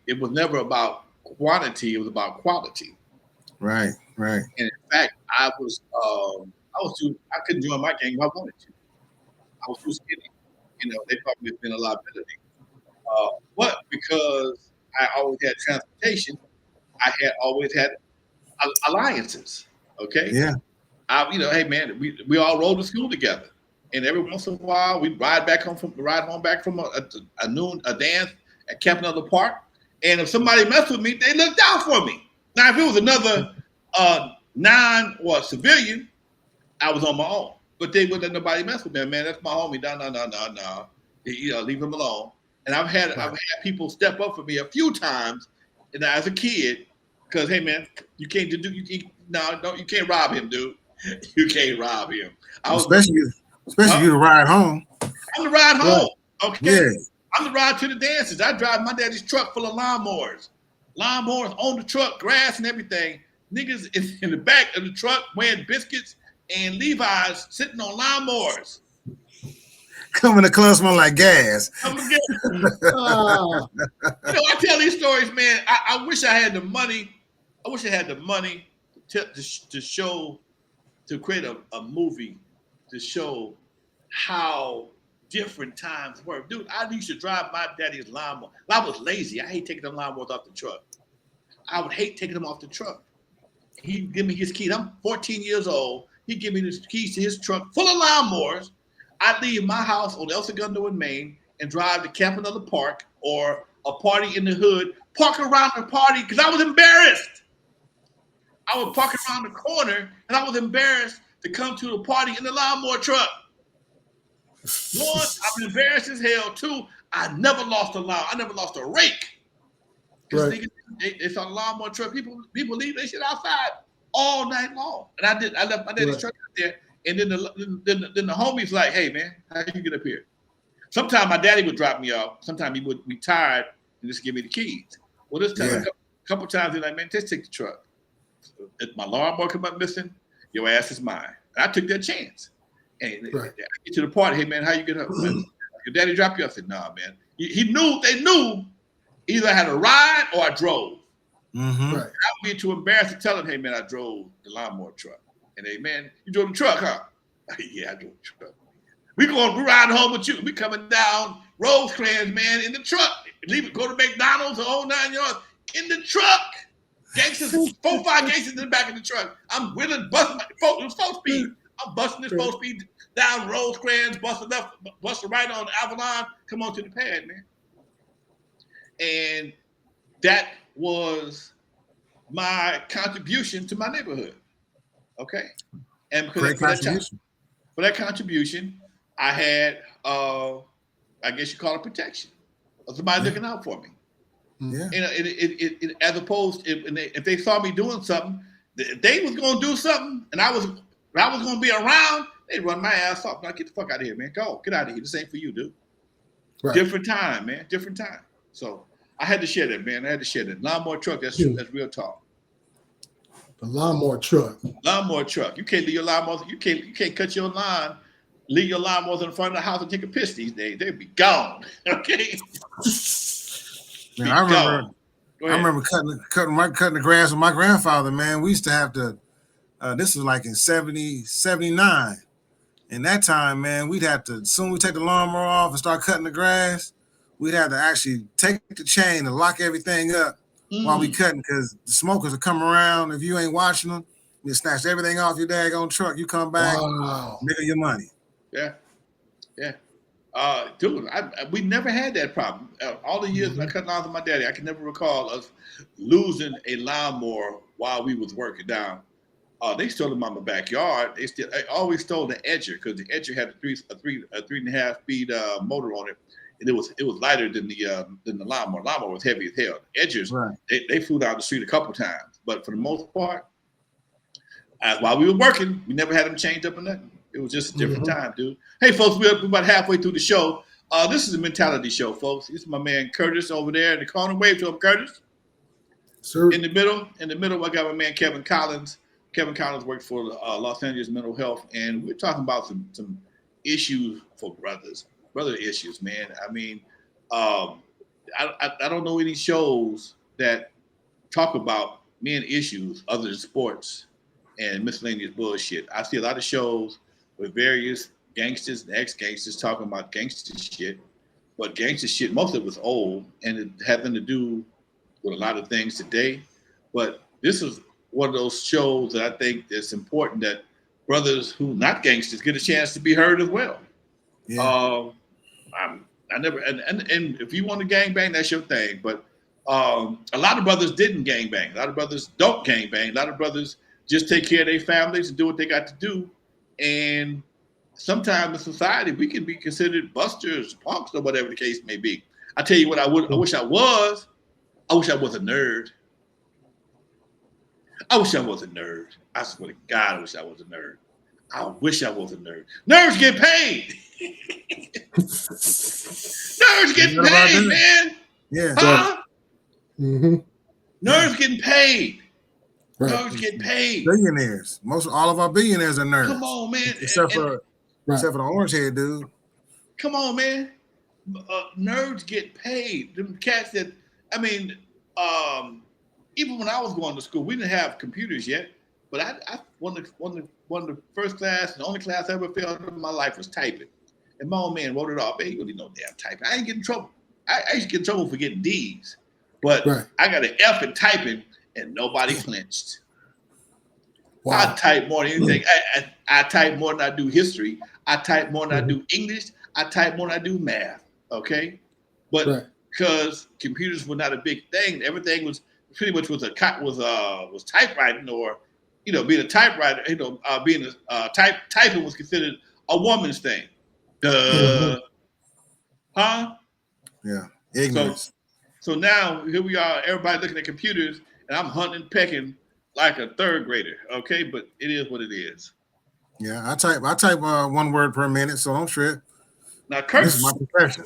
it was never about quantity; it was about quality. Right. And in fact, I couldn't join my gang if I wanted to. I was too skinny. They probably been a lot better than me. But because I always had transportation, I had always had alliances. Okay. Yeah. Hey man, we all rode to school together, and every once in a while we'd ride home back from a dance at Campanella Park. And if somebody messed with me, they looked out for me. Now, if it was another civilian, I was on my own. But they wouldn't let nobody mess with me. Man, that's my homie. No. Leave him alone. And I've had people step up for me a few times, and as a kid, because hey man, you can't rob him, dude. You can't rob him. Especially you to ride home. I'm the ride home. Okay. Yeah. I'm the ride to the dances. I drive my daddy's truck full of lawnmowers. Lawnmowers on the truck, grass and everything. Niggas in the back of the truck wearing biscuits and Levi's sitting on lawnmowers. Coming to club smell like gas. You know, I tell these stories, man. I wish I had the money. I wish I had the money to show, to create a movie to show how different times were. Dude, I used to drive my daddy's lawnmower. I was lazy. I hate taking them lawnmowers off the truck. I would hate taking them off the truck. He'd give me his keys. I'm 14 years old. He'd give me the keys to his truck full of lawnmowers. I'd leave my house on El Segundo in Maine and drive to Campanella Park or a party in the hood, park around the party because I was embarrassed. I would park around the corner and I was embarrassed to come to the party in the lawnmower truck. One, I was embarrassed as hell. Two, I never lost a lawn. I never lost a rake. Because Right. they saw the lawnmower truck. People leave their shit outside all night long. And I left my daddy's truck out there. And then the homies like, hey man, how you get up here? Sometimes my daddy would drop me off. Sometimes he would be tired and just give me the keys. Well, this time, a couple times he's like, man, just take the truck. If my lawnmower come up missing, your ass is mine. And I took that chance. And I get to the party, hey man, how you get up? Your daddy dropped you? I said, nah, man. They knew either I had a ride or I drove. Mm-hmm. Right. I would be too embarrassed to tell him, hey man, I drove the lawnmower truck. And hey man, you drove the truck, huh? Yeah, I drove the truck. We riding home with you. We coming down Rosecrans, man, in the truck. Go to McDonald's or whole 9 yards in the truck. Gangsters, 4-5 gangsters in the back of the truck. I'm willing, busting it was 4-speed. I'm busting this 4-speed down Rosecrans, busting right on Avalon, come on to the pad, man. And that was my contribution to my neighborhood. Okay. And because for that contribution, I had I guess you call it protection. Somebody looking out for me. Yeah. And as opposed if they saw me doing something, they was gonna do something, and I was gonna be around, they'd run my ass off. Like, get the fuck out of here, man. Go, get out of here. This ain't for you, dude. Right. Different time, man. Different time. So I had to share that, man. I had to share that. Lawnmower truck, that's real talk. The lawnmower truck. Lawnmower truck. You can't leave your lawnmowers. You can't cut your lawn, leave your lawnmowers in front of the house and take a piss these days. They'd be gone. Okay. Man, I remember cutting the grass with my grandfather, man. We used to have to, this was like in 79. In that time, man, we'd have to, soon we take the lawnmower off and start cutting the grass, we'd have to actually take the chain and lock everything up while we cutting, because the smokers will come around. If you ain't watching them, you snatch everything off your daggone truck. You come back, nigga, your money. Yeah. Dude, we never had that problem. All the years I cut lawns with my daddy, I can never recall us losing a lawnmower while we was working down. They stole them out my backyard. I always stole the Edger, because the Edger had a 3.5 speed motor on it, and it was lighter than the lawnmower. Lawnmower was heavy as hell. The Edgers, they flew down the street a couple times, but for the most part, while we were working, we never had them changed up or nothing. It was just a different time, dude. Hey, folks, we're about halfway through the show. This is a mentality show, folks. This is my man Curtis over there in the corner. Wave to him, Curtis. Sir. In the middle, I got my man Kevin Collins. Kevin Collins works for Los Angeles Mental Health, and we're talking about some issues for brother issues, man. I mean, I don't know any shows that talk about men issues other than sports and miscellaneous bullshit. I see a lot of shows with various gangsters and ex-gangsters talking about gangster shit, but gangster shit, most of it was old, and it having to do with a lot of things today. But this is one of those shows that I think it's important that brothers who not gangsters get a chance to be heard as well. Yeah. I never, and if you want to gangbang, that's your thing. But a lot of brothers didn't gangbang. A lot of brothers don't gangbang. A lot of brothers just take care of their families and do what they got to do. And sometimes in society, we can be considered busters, punks, or whatever the case may be. I tell you what, I wish I was a nerd. I wish I was a nerd. I swear to God, I wish I was a nerd. I wish I was a nerd. Nerds get paid. Nerds getting paid, man. Yeah. Huh? Mm-hmm. Nerds getting paid. Right. Nerds getting paid. Billionaires. All of our billionaires are nerds. Come on, man. Except for the orange head dude. Come on, man. Nerds get paid. Them cats that, I mean, even when I was going to school, we didn't have computers yet. But I one of the first class, and the only class I ever failed in my life was typing. And my old man wrote it off. Hey, you really know damn typing. I ain't getting in trouble. I used to get in trouble for getting D's. But I got an F in typing, and nobody flinched. Wow. I type more than anything. I type more than I do history. I type more than I do English. I type more than I do math. Okay, but because computers were not a big thing, everything was pretty much was typewriting, or being a typewriter. Being a typing was considered a woman's thing. Huh? Yeah, ignorance. So now here we are, everybody looking at computers, and I'm hunting, pecking like a third grader. Okay, but it is what it is. Yeah, I type 1 word per minute, so don't trip. Now Kurt, this is my profession.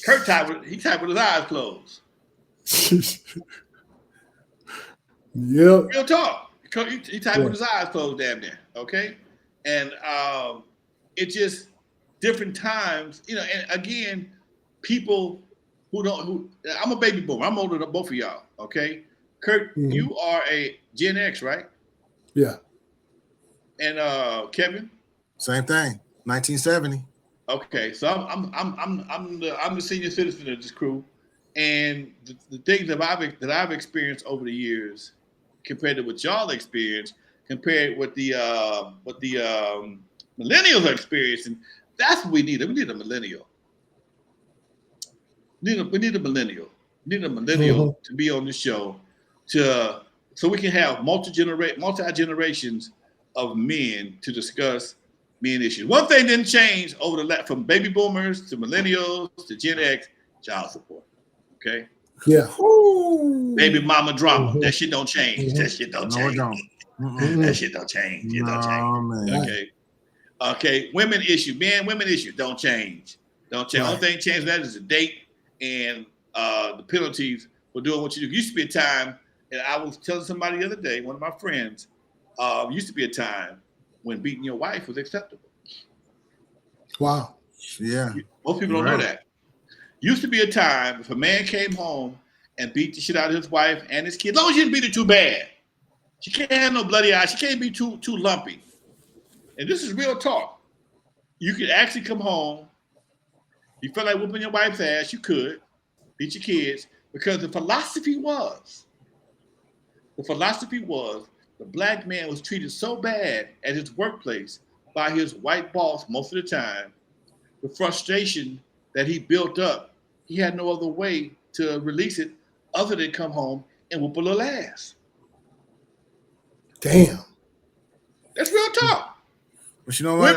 Kurt typed with his eyes closed. Yeah. Real talk. He typed with his eyes closed, damn near. Okay, and it just different times, And again, people who I'm a baby boomer. I'm older than both of y'all. Okay, Kurt, you are a Gen X, right? Yeah. And Kevin, same thing. 1970. Okay, so I'm the senior citizen of this crew, and the things that I've experienced over the years, compared to what y'all experienced, compared with the millennials are experiencing, that's what we need. We need a millennial. We need a millennial. We need a millennial to be on the show, so we can have multi generations of men to discuss men issues. One thing didn't change from baby boomers to millennials to Gen X, child support. Okay. Yeah. Baby mama drama. That shit don't change. That shit don't change. That shit don't change. It don't change. Man. Okay. Okay. Women issue. Women issue. Don't change. Don't change. Only thing changed that is the date and the penalties for doing what you do. Used to be a time, and I was telling somebody the other day, one of my friends, used to be a time when beating your wife was acceptable. Wow. Yeah. Most people don't know that. Used to be a time if a man came home and beat the shit out of his wife and his kid, as long as you didn't beat it too bad. She can't have no bloody eyes. She can't be too lumpy. And this is real talk. You could actually come home. You felt like whooping your wife's ass, you could beat your kids, because the philosophy was the black man was treated so bad at his workplace by his white boss most of the time, the frustration that he built up, he had no other way to release it other than come home and whoop a little ass. Damn. That's real talk. But you know what?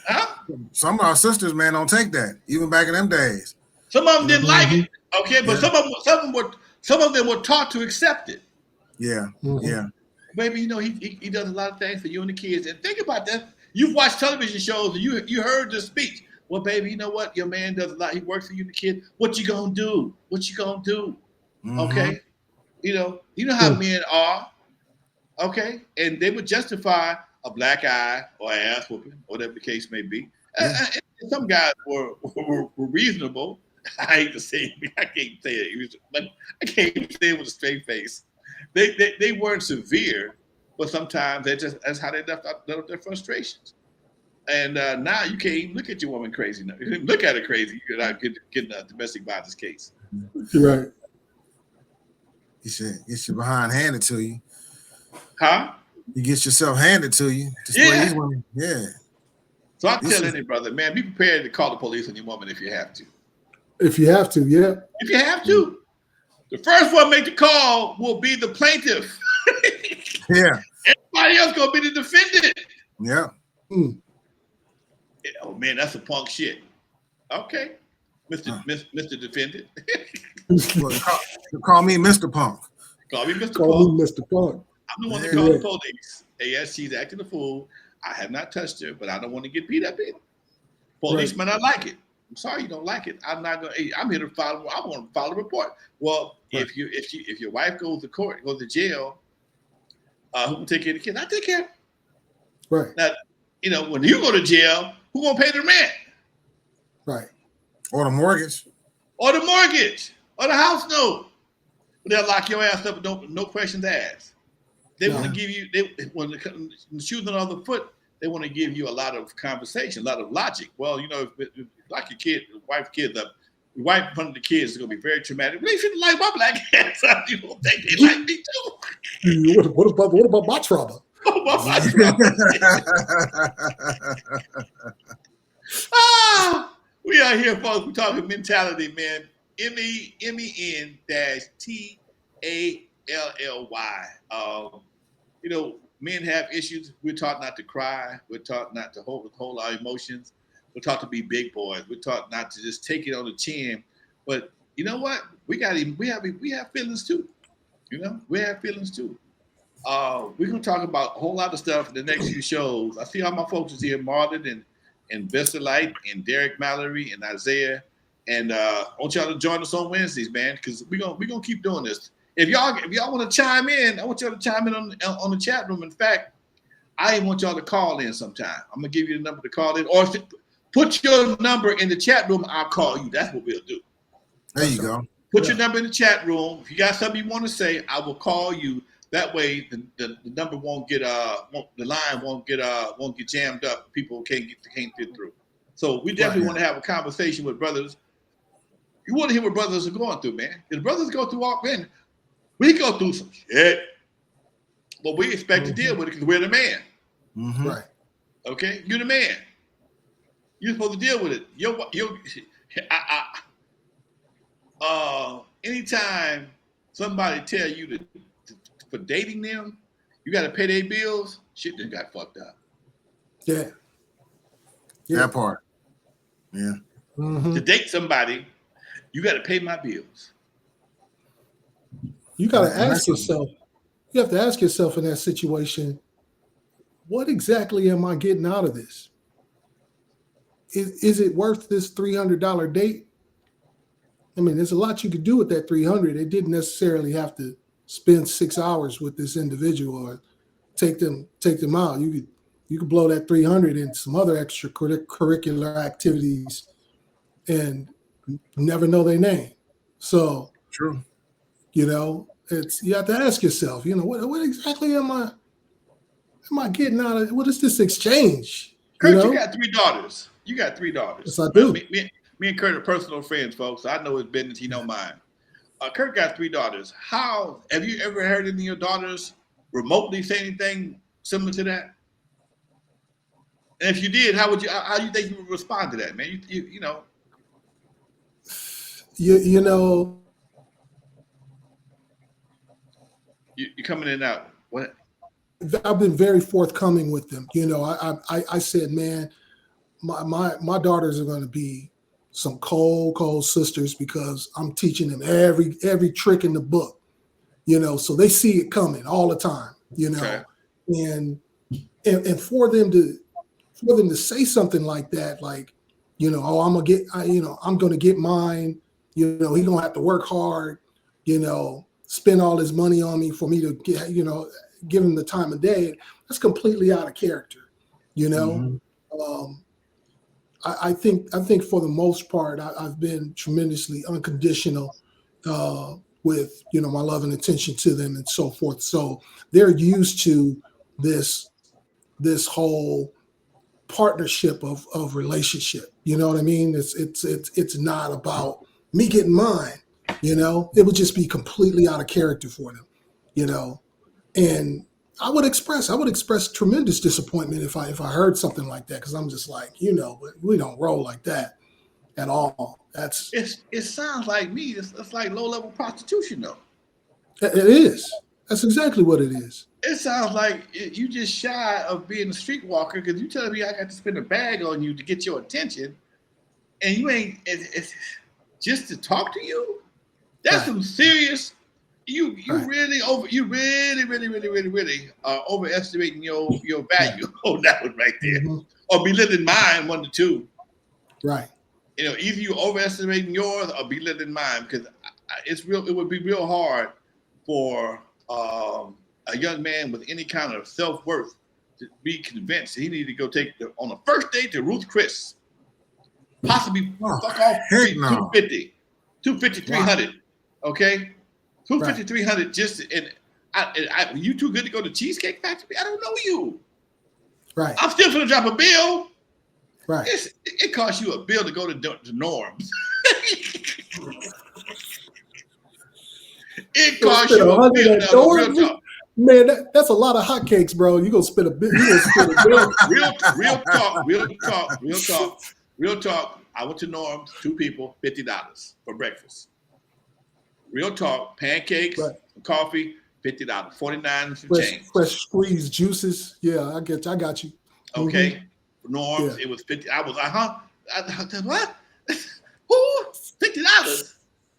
Huh? Some of our sisters, man, don't take that. Even back in them days. Some of them didn't like it. Okay, but some of them were taught to accept it. Yeah. Yeah. Baby, he does a lot of things for you and the kids. And think about that. You've watched television shows and you heard the speech. Well, baby, you know what? Your man does a lot. He works for you and the kid. What you gonna do? What you gonna do? Okay. You know how men are. Okay. And they would justify a black eye or ass whooping, whatever the case may be. And some guys were reasonable. I hate to say it. I can't say it. But I can't say it with a straight face. They weren't severe, but sometimes that's how they left out their frustrations. And now you can't even look at your woman crazy. You can look at her crazy. You're not getting a domestic violence case. Right. You should get your behind handed to you. Huh? You get yourself handed to you. Yeah. Yeah. So I tell any brother, man, be prepared to call the police on your woman if you have to. If you have to, yeah. If you have to. The first one to make the call will be the plaintiff. Yeah. Everybody else gonna be the defendant. Yeah. Oh man, that's a punk shit. Okay, Mr. Defendant. Call me Mr. Punk. Call me Mr. Call Punk. me Mr. Punk. I'm the one that called the police. Hey, yes, she's acting a fool. I have not touched her, but I don't want to get beat up in. Police may not like it. I'm sorry you don't like it. I'm not gonna. I'm here to follow. I want to follow a report. Well, if your wife goes to court, goes to jail, who can take care of the kids? I take care. Right. Now, when you go to jail, who gonna pay the rent? Right. Or the mortgage. Or the mortgage. Or the house note. They'll lock your ass up with no questions asked. They want to give you, when the shoes on the other foot, they want to give you a lot of conversation, a lot of logic. Well, if like your kid, wife, kids up, your wife in front of the kids is going to be very traumatic. They shouldn't like my black ass. You don't think they like me too. What about my trauma? What about my trauma? We are here, folks. We're talking mentality, man. MENTALLY. Men have issues. We're taught not to cry. We're taught not to hold our emotions. We're taught to be big boys. We're taught not to just take it on the chin. But you know what? We have feelings too. We have feelings too. We're gonna talk about a whole lot of stuff in the next few shows. I see all my folks is here, Marlon and Vesterlight and Derek Mallory and Isaiah. And I want y'all to join us on Wednesdays, man, because we're gonna keep doing this. If y'all want to chime in, I want y'all to chime in on the chat room. In fact, I want y'all to call in sometime. I'm gonna give you the number to call in, or put your number in the chat room. I'll call you. That's what we'll do. There you go. Put your number in the chat room. If you got something you want to say, I will call you. That way, the number won't get the line won't get jammed up. People can't get through. So we definitely want to have a conversation with brothers. You want to hear what brothers are going through, man. If brothers go through all, man, we go through some shit, but we expect to deal with it because we're the man. Mm-hmm. Right. Okay, you're the man. You're supposed to deal with it. Anytime somebody tell you for dating them, you got to pay their bills. Shit just got fucked up. Yeah. That part. Yeah. Mm-hmm. To date somebody, you got to pay my bills. You got to ask yourself. You have to ask yourself in that situation, what exactly am I getting out of this? Is it worth this $300 date? I mean, there's a lot you could do with that $300. It didn't necessarily have to spend 6 hours with this individual or take them out. You could blow that $300 in some other extracurricular activities and never know their name. So true. You have to ask yourself, what exactly am I getting out of? What is this exchange? Kurt, you got 3 daughters. Yes, I do. Me and Kurt are personal friends, folks. I know his business. He know mine. Kurt got 3 daughters. How have you ever heard any of your daughters remotely say anything similar to that? And if you did, how do you think you would respond to that, man? You're coming in and out. What? I've been very forthcoming with them. I said, man, my daughters are going to be some cold sisters because I'm teaching them every trick in the book, so they see it coming all the time, Okay. and for them to say something like that, like, I'm going to get mine, he's going to have to work hard, spend all his money on me for me to get, give him the time of day. That's completely out of character, Mm-hmm. I think for the most part, I've been tremendously unconditional with, my love and attention to them and so forth. So they're used to this whole partnership of relationship. You know what I mean? It's not about me getting mine. It would just be completely out of character for them. And I would express tremendous disappointment if I heard something like that, because I'm just like, we don't roll like that at all. It sounds like me. It's like low-level prostitution, though. It is. That's exactly what it is. It sounds like you just shy of being a streetwalker because you telling me I got to spend a bag on you to get your attention, and you ain't. It's just to talk to you. That's some serious You Right. really overestimating your value on that one right there, Mhm. or belittling mine. One to two. Right. Either you overestimating yours or belittling mine, because it's real. It would be real hard for a young man with any kind of self worth to be convinced he needed to go on a first date to Ruth Chris, possibly Oh, fuck off heck be no. 250, Wow. 300. Okay, 250, Right. 300 just you too good to go to Cheesecake Factory? I don't know you. Right. I'm still gonna drop a bill. Right. It costs you a bill to go to Norm's. It You'll costs spend you a 100 bill. at No, real Norton's? talk. Man, that's a lot of hotcakes, bro. You gonna spend a bit. You gonna spend a bill. Real talk. I went to Norm's, 2 people, $50 for breakfast. Real talk, pancakes, Right. coffee, $50, 49 and some Fresh, change. fresh squeezed juices. Yeah, I get you. I got you. Okay, for Norm's, Yeah. it was 50. I was what? Who? $50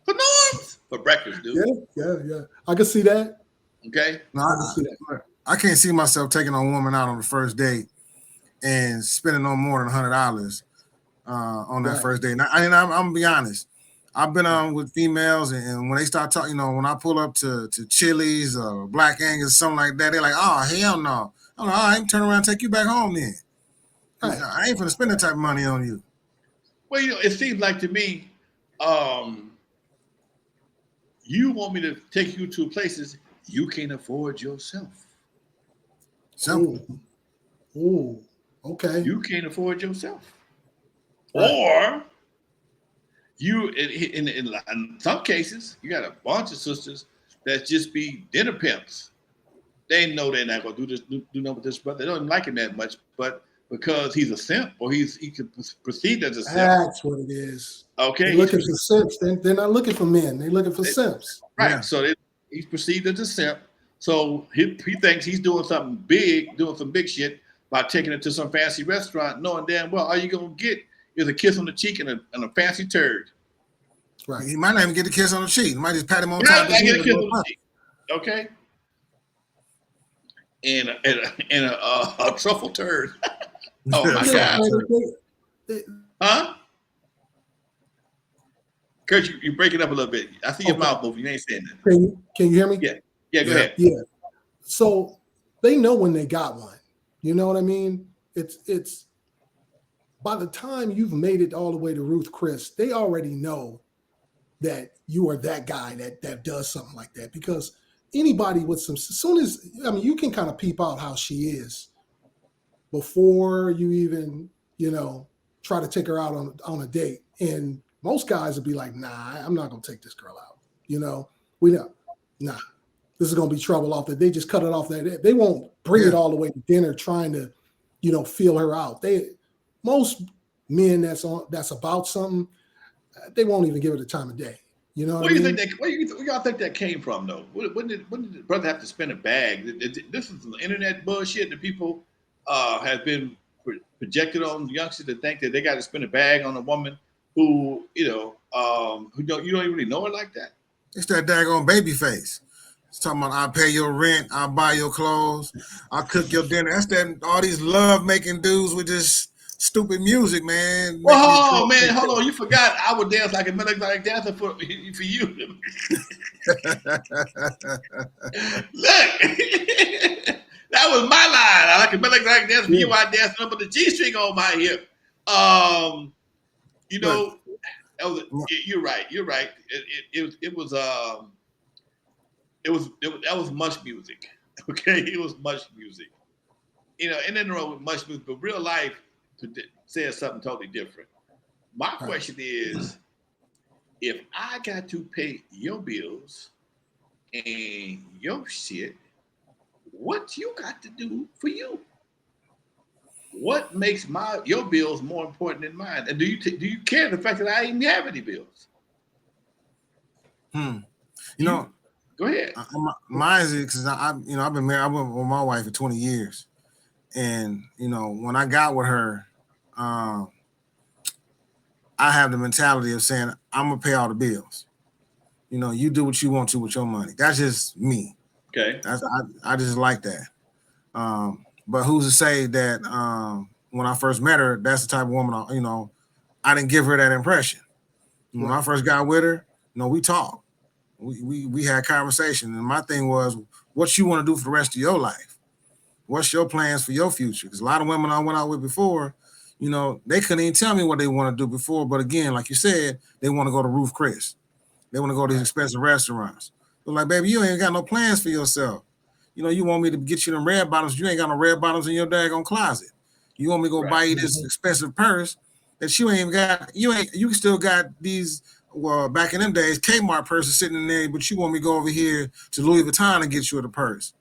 for Norm's for breakfast, dude. Yeah. I can see that. Okay. No, I can see that. I can't see myself taking a woman out on the first date and spending no more than $100 on that Right. first date. I'm gonna be honest. I've been on with females, and when they start talking, when I pull up to Chili's or Black Angus, something like that, they're like, "Oh hell no!" I'm like, "All right, turn around, and take you back home then." Right. I ain't gonna spend that type of money on you. Well, it seems like to me, you want me to take you to places you can't afford yourself. Simple. Ooh. Okay. You can't afford yourself. Right. Or you, in some cases, you got a bunch of sisters that just be dinner pimps. They know they're not gonna do nothing with this brother. They don't like him that much, but because he's a simp or he can proceed as a simp. That's what it is. Okay, They're looking for simps. They're not looking for men. They're looking for simps. right. Yeah. So he's perceived as a simp. So he thinks he's doing something big, doing some big shit by taking it to some fancy restaurant, knowing damn well all you're gonna get is a kiss on the cheek and a fancy turd. Right. He might not even get a kiss on the cheek. He might just pat him on Yeah, top of I his get a head. kiss on the cheek. Okay. And a truffle turd. Oh my Yeah, God. they- Huh? Kurt, you break it up a little bit. I see your Okay. mouth moving. You ain't saying that. Can you hear me? Yeah. Yeah, go Yeah. ahead. Yeah. So they know when they got one. You know what I mean? It's by the time you've made it all the way to Ruth Chris, they already know that you are that guy that does something like that. Because anybody with as soon as you can kind of peep out how she is before you even, try to take her out on a date. And most guys would be like, nah, I'm not gonna take this girl out. We know, nah, this is gonna be trouble off that. They just cut it off that they won't bring it all the way to dinner trying to, feel her out. Most men that's about something, they won't even give it a time of day. You know what I mean? Where y'all think that came from, though? When did the brother have to spend a bag? This is the internet bullshit that people have been projected on youngsters to think that they got to spend a bag on a woman who you don't really know her like that. It's that daggone baby face. It's talking about I'll pay your rent, I'll buy your clothes, I'll cook your dinner. That's that all these love making dudes with this stupid music, man. Oh man, hold on! You forgot I would dance like a melodic dancer for you. Look, that was my line. I like a melodic dancer for you. I dance up with the G string on my hip. You're right. You're right. That was much music. Okay, it was much music. And then wrong with much music, but real life says something totally different. My question is, if I got to pay your bills and your shit, what you got to do for you? What makes your bills more important than mine? And do you care the fact that I even have any bills? Go ahead. Mine is because I've been married. I've been with my wife for 20 years, and when I got with her, I have the mentality of saying I'm gonna pay all the bills. you do what you want to with your money. That's just me. Okay. I just like that. But who's to say that when I first met her, that's the type of woman I didn't give her that impression. When I first got with her, we talked. We had conversation, and my thing was, what you want to do for the rest of your life? What's your plans for your future? Because a lot of women I went out with before, they couldn't even tell me what they want to do before. But again, like you said, they want to go to Ruth Chris. They want to go to these expensive restaurants. But like, baby, you ain't got no plans for yourself. You want me to get you them red bottoms. You ain't got no red bottoms in your daggone closet. You want me to go buy you this expensive purse that you ain't even got. You still got these, back in them days, Kmart purses sitting in there, but you want me to go over here to Louis Vuitton and get you the purse.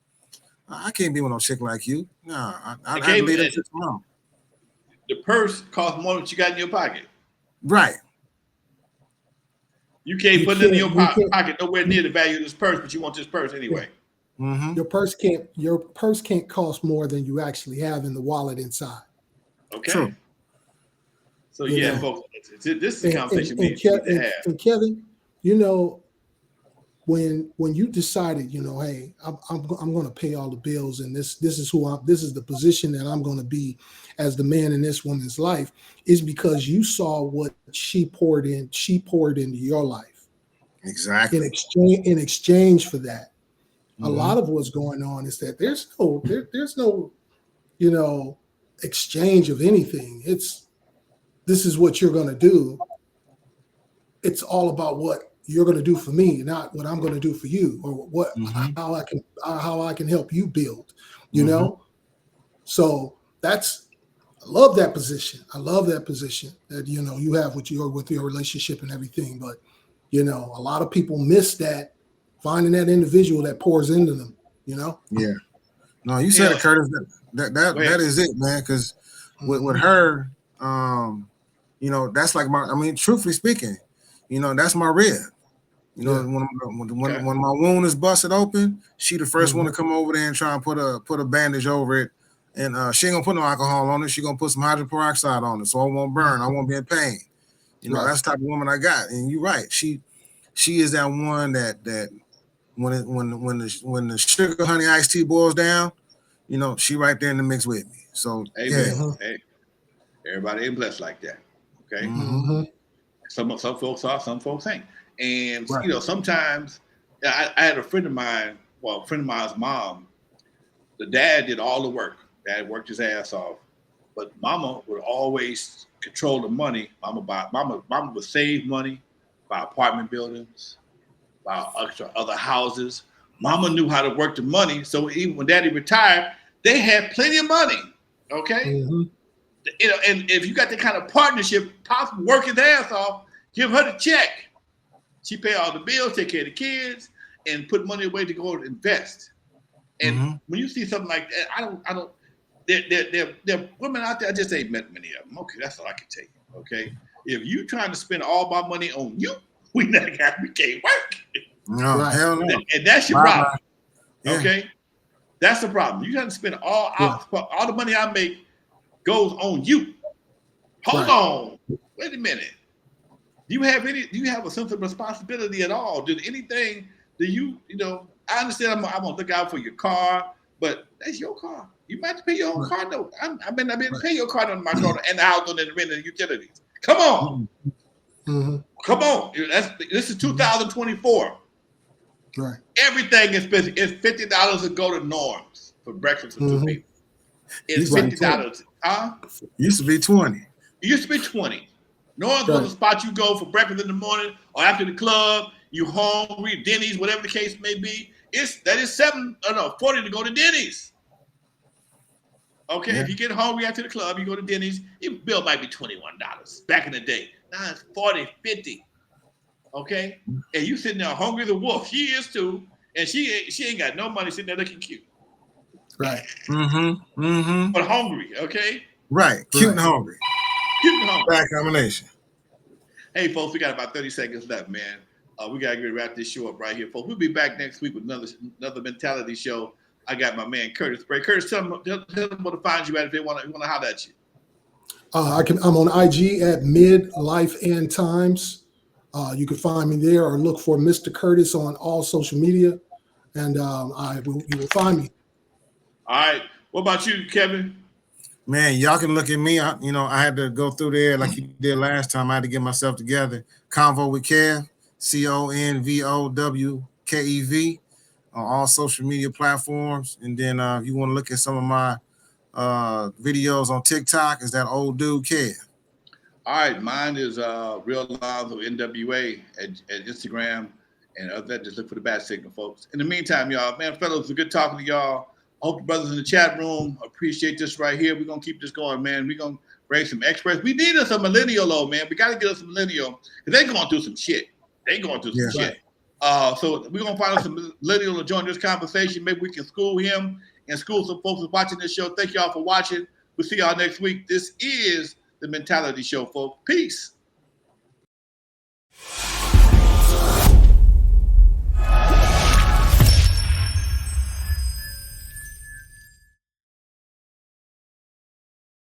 I can't be with no chick like you. Nah, I leave that shit alone. The purse costs more than what you got in your pocket. Right. You can't put it in your pocket nowhere near the value of this purse, but you want this purse anyway. Mm-hmm. Your purse can't cost more than you actually have in the wallet inside. Okay. True. So folks, this is a conversation we need to have. And Kevin, when you decided, hey, I'm going to pay all the bills, and this is the position that I'm going to be as the man in this woman's life, is because you saw what she poured into your life. Exactly. In exchange for that. A lot of what's going on is that there's no exchange of anything. This is what you're going to do. It's all about what you're going to do for me, not what I'm going to do for you, or how I can help you build. So I love that position. I love that position that you have with your relationship and everything. But a lot of people miss that. Finding that individual that pours into them, Yeah. No, you said it, Curtis. That is it, man. Because with her, that's like truthfully speaking, that's my rib. When my wound is busted open, she the first one to come over there and try and put a bandage over it. And she ain't gonna put no alcohol on it. She gonna put some hydrogen peroxide on it, so I won't burn. I won't be in pain. That's the type of woman I got. And you're right. She is that one that. When the sugar honey iced tea boils down, she right there in the mix with me. So hey, everybody ain't blessed like that. Okay. Mm-hmm. Some folks are, some folks ain't. And sometimes I had a friend of mine's mom. The dad did all the work. Dad worked his ass off, but mama would always control the money. Mama would save money, buy apartment buildings, by other houses. Mama knew how to work the money. So even when daddy retired, they had plenty of money. Okay. Mm-hmm. And if you got that kind of partnership, Pops work his ass off, give her the check. She pay all the bills, take care of the kids, and put money away to go and invest. And when you see something like that, I don't, there are women out there, I just ain't met many of them. Okay, that's all I can tell you. Okay. If you trying to spend all my money on you, we can't work. No, hell no. And that's your problem. Yeah. Okay? That's the problem. You got to spend all the money I make goes on you. Hold on. Wait a minute. Do you have a sense of responsibility at all? I understand I'm gonna look out for your car, but that's your car. You might have to pay your own car note. I mean, pay your car note on my car and the house on the rent and the utilities. Come on. Mm-hmm. Come on. This is 2024. Right. Everything is expensive. It's $50 to go to Norm's for breakfast for two people. It's $50. Used to be 20. It used to be 20. Norm's was a spot you go for breakfast in the morning or after the club. You hungry, Denny's, whatever the case may be. That is $40 to go to Denny's. Okay, if you get hungry after the club, you go to Denny's. Your bill might be $21 back in the day. Now it's $40, $50. Okay, and you sitting there hungry as a wolf. She is too, and she ain't got no money sitting there looking cute. Right. But hungry. Okay. Right. Cute and hungry. Cute and hungry. Bad combination. Hey, folks, we got about 30 seconds left, man. We gotta get ready to wrap this show up right here, folks. We'll be back next week with another mentality show. I got my man Curtis Bray. Curtis, tell them where to find you at if they want to holler at you. I'm on IG at Midlife and Times. You can find me there or look for Mr. Curtis on all social media, and you will find me. All right. What about you, Kevin? Man, y'all can look at me. I had to go through there like you did last time. I had to get myself together. Convo with Kev, CONVOWKEV, on all social media platforms. And then if you want to look at some of my videos on TikTok, is that old dude Kev. All right, mine is Real Lives of NWA at Instagram, and other than that, just look for the Bat Signal, folks. In the meantime, y'all, man, fellas, it's good talking to y'all. I hope the brothers in the chat room appreciate this right here. We're gonna keep this going, man. We're gonna bring some experts. We need us a millennial, though, man. We gotta get us a millennial because they're going through some shit. Shit. So we're gonna find us some millennial to join this conversation. Maybe we can school him and school some folks who's watching this show. Thank y'all for watching. We'll see y'all next week. This is The Mentality Show, folks. Peace.